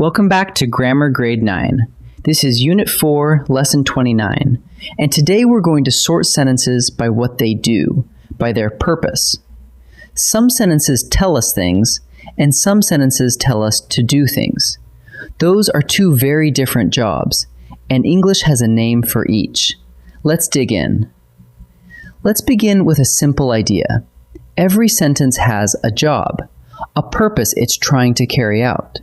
Welcome back to Grammar Grade 9. This is Unit 4, Lesson 29, and today we're going to sort sentences by what they do, by their purpose. Some sentences tell us things, and some sentences tell us to do things. Those are two very different jobs, and English has a name for each. Let's dig in. Let's begin with a simple idea. Every sentence has a job, a purpose it's trying to carry out.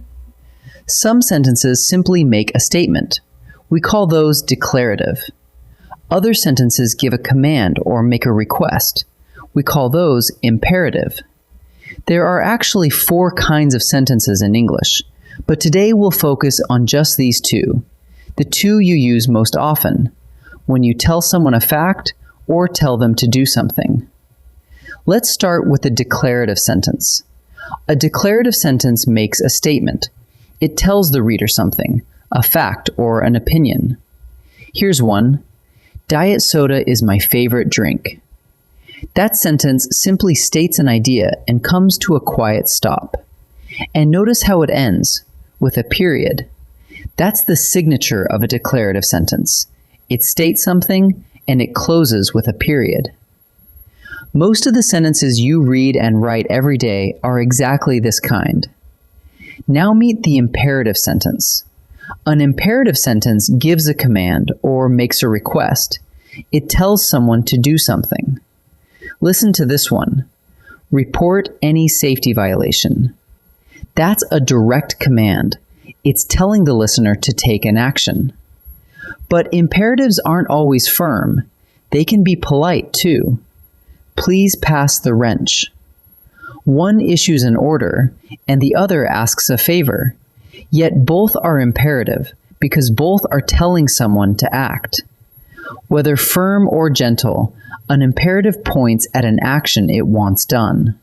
Some sentences simply make a statement. We call those declarative. Other sentences give a command or make a request. We call those imperative. There are actually 4 kinds of sentences in English, but today we'll focus on just these 2, the 2 you use most often, when you tell someone a fact or tell them to do something. Let's start with the declarative sentence. A declarative sentence makes a statement. It tells the reader something, a fact or an opinion. Here's one. Diet soda is my favorite drink. That sentence simply states an idea and comes to a quiet stop. And notice how it ends, with a period. That's the signature of a declarative sentence. It states something and it closes with a period. Most of the sentences you read and write every day are exactly this kind. Now meet the imperative sentence. An imperative sentence gives a command or makes a request. It tells someone to do something. Listen to this one. Report any safety violation. That's a direct command. It's telling the listener to take an action. But imperatives aren't always firm. They can be polite too. Please pass the wrench. One issues an order, and the other asks a favor. Yet both are imperative, because both are telling someone to act. Whether firm or gentle, an imperative points at an action it wants done.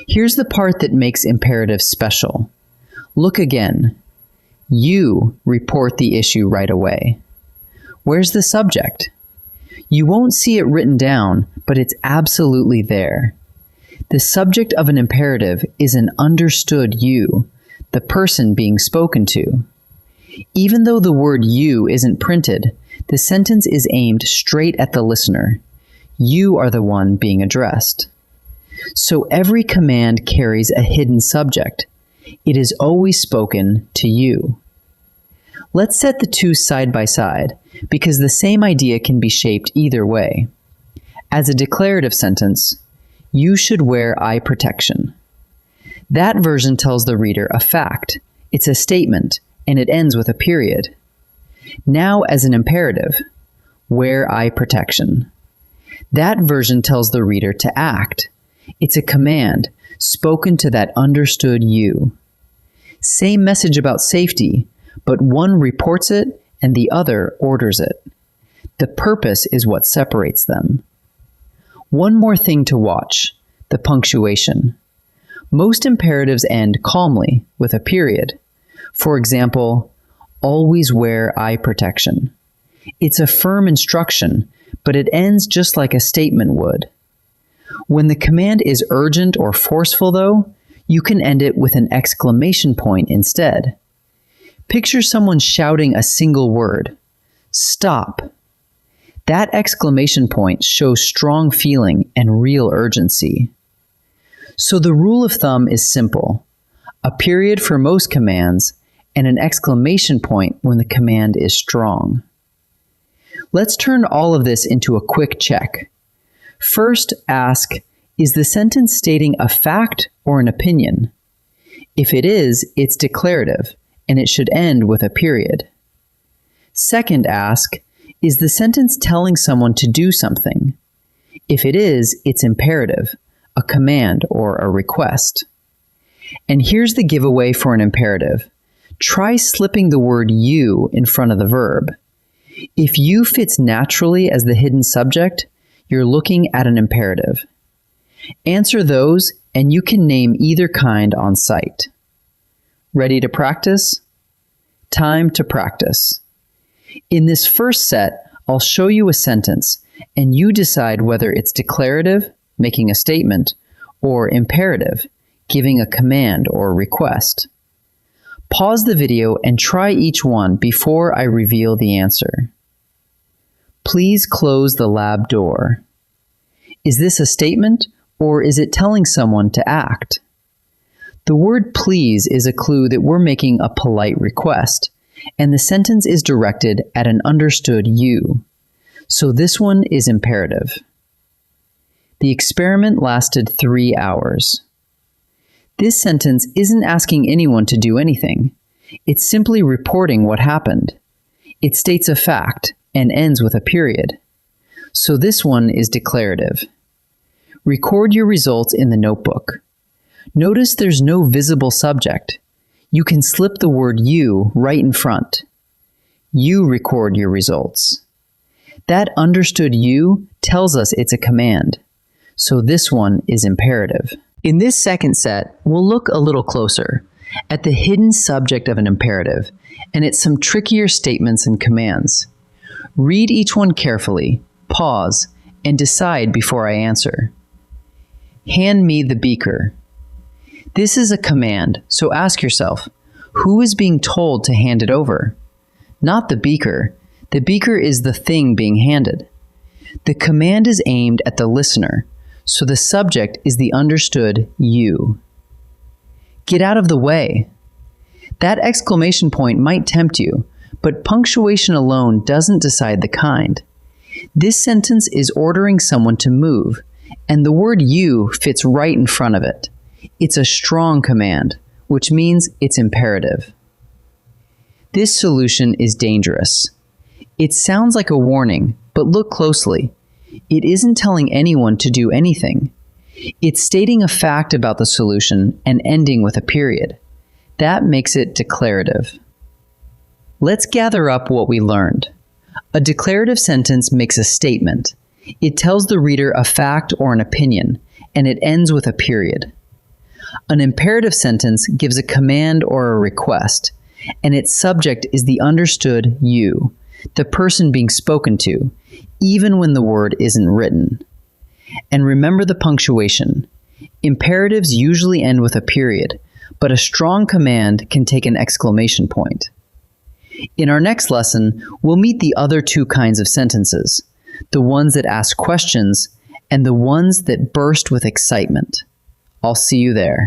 Here's the part that makes imperatives special. Look again. You report the issue right away. Where's the subject? You won't see it written down, but it's absolutely there. The subject of an imperative is an understood you, the person being spoken to. Even though the word you isn't printed, the sentence is aimed straight at the listener. You are the one being addressed. So every command carries a hidden subject. It is always spoken to you. Let's set the 2 side by side, because the same idea can be shaped either way. As a declarative sentence, you should wear eye protection. That version tells the reader a fact. It's a statement, and it ends with a period. Now as an imperative, wear eye protection. That version tells the reader to act. It's a command, spoken to that understood you. Same message about safety, but one reports it and the other orders it. The purpose is what separates them. One more thing to watch, the punctuation. Most imperatives end calmly, with a period. For example, always wear eye protection. It's a firm instruction, but it ends just like a statement would. When the command is urgent or forceful, though, you can end it with an exclamation point instead. Picture someone shouting a single word, stop. That exclamation point shows strong feeling and real urgency. So the rule of thumb is simple. A period for most commands and an exclamation point when the command is strong. Let's turn all of this into a quick check. First, ask, is the sentence stating a fact or an opinion? If it is, it's declarative, and it should end with a period. Second, ask, is the sentence telling someone to do something? If it is, it's imperative, a command or a request. And here's the giveaway for an imperative. Try slipping the word you in front of the verb. If you fits naturally as the hidden subject, you're looking at an imperative. Answer those, and you can name either kind on sight. Ready to practice? Time to practice. In this first set, I'll show you a sentence, and you decide whether it's declarative, making a statement, or imperative, giving a command or request. Pause the video and try each one before I reveal the answer. Please close the lab door. Is this a statement, or is it telling someone to act? The word please is a clue that we're making a polite request, and the sentence is directed at an understood you. So this one is imperative. The experiment lasted 3 hours. This sentence isn't asking anyone to do anything. It's simply reporting what happened. It states a fact and ends with a period. So this one is declarative. Record your results in the notebook. Notice there's no visible subject. You can slip the word you right in front. You record your results. That understood you tells us it's a command. So this one is imperative. In this second set, we'll look a little closer at the hidden subject of an imperative and at some trickier statements and commands. Read each one carefully, pause, and decide before I answer. Hand me the beaker. This is a command, so ask yourself, who is being told to hand it over? Not the beaker. The beaker is the thing being handed. The command is aimed at the listener, so the subject is the understood you. Get out of the way. That exclamation point might tempt you, but punctuation alone doesn't decide the kind. This sentence is ordering someone to move, and the word you fits right in front of it. It's a strong command, which means it's imperative. This solution is dangerous. It sounds like a warning, but look closely. It isn't telling anyone to do anything. It's stating a fact about the solution and ending with a period. That makes it declarative. Let's gather up what we learned. A declarative sentence makes a statement. It tells the reader a fact or an opinion, and it ends with a period. An imperative sentence gives a command or a request, and its subject is the understood you, the person being spoken to, even when the word isn't written. And remember the punctuation. Imperatives usually end with a period, but a strong command can take an exclamation point. In our next lesson, we'll meet the other two kinds of sentences, the ones that ask questions and the ones that burst with excitement. I'll see you there.